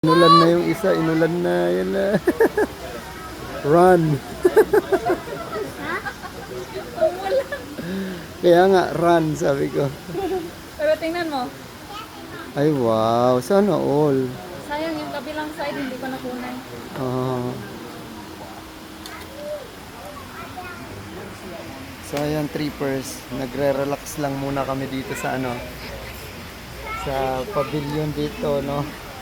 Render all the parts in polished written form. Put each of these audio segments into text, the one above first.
Inulan na yung isa, inulan na. Yan na. Run. Kaya nga, run, sabi ko. Pero tingnan mo. Ay, wow. Sana all. Sayang yung kabilang side, hindi ko nakunay. Ah. So, ayan, trippers. Nagre-relax lang muna kami dito sa sa pavilion dito, no?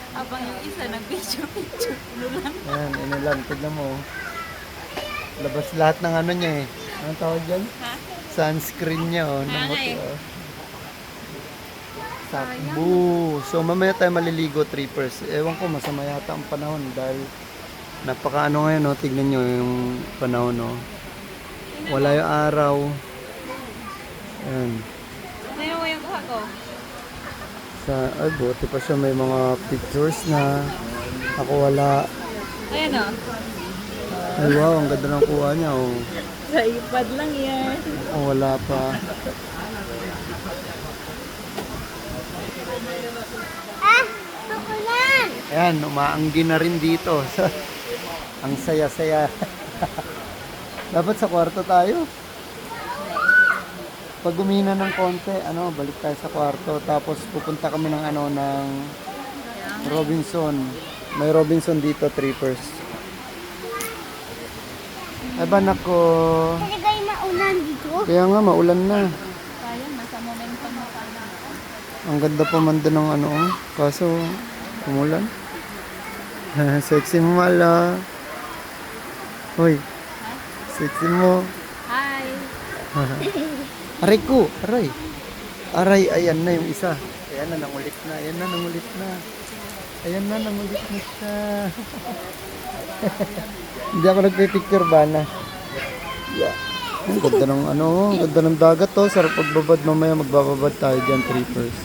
Habang yung isa, nag-picture-picture. Inulan. Ayan, inulan. Tignan mo. Labas lahat ng niya eh. Anong tawag dyan? Ha? Sunscreen niya, oh. Nga Namuti, eh. oh. Sakbo. So, mamaya tayo maliligo, trippers. Ewan ko, masama yata ang panahon dahil napaka ngayon, no? Tignan nyo yung panahon, no? Wala yung araw. Ayan. Tingnan mo yung kuha ko. Ay, buti pa siya may mga pictures na. Ako wala. Ayan o. Ay, wow, ang ganda ng kuha niya, oh. Sa ipad lang yan. Ako wala pa. Ulan! Ayan, umaanggi na rin dito. Ang saya-saya. Dapat sa kwarto tayo. Pag umina ng konti, balik tayo sa kwarto. Tapos pupunta kami ng ng Robinson. May Robinson dito, trippers. Ay ba nako. Talaga yung maulan dito. Kaya nga, maulan na. Sayang, nasa momentum na pala. Ang ganda pa man doon ng kaso umulan. Sexy mo mala. Hoy. Sexy mo. Hi! Aray ko, aray. Aray, ayan na yung isa. Ayan na, nangulit na. Ayan na, nangulit na. Ayan na, nangulit na siya. Hindi ako nagpipicture ba na? Yeah. Ang ganda ng ang ganda ng dagat to. Sarap pagbabad mamaya, magbababad tayo dyan, trippers.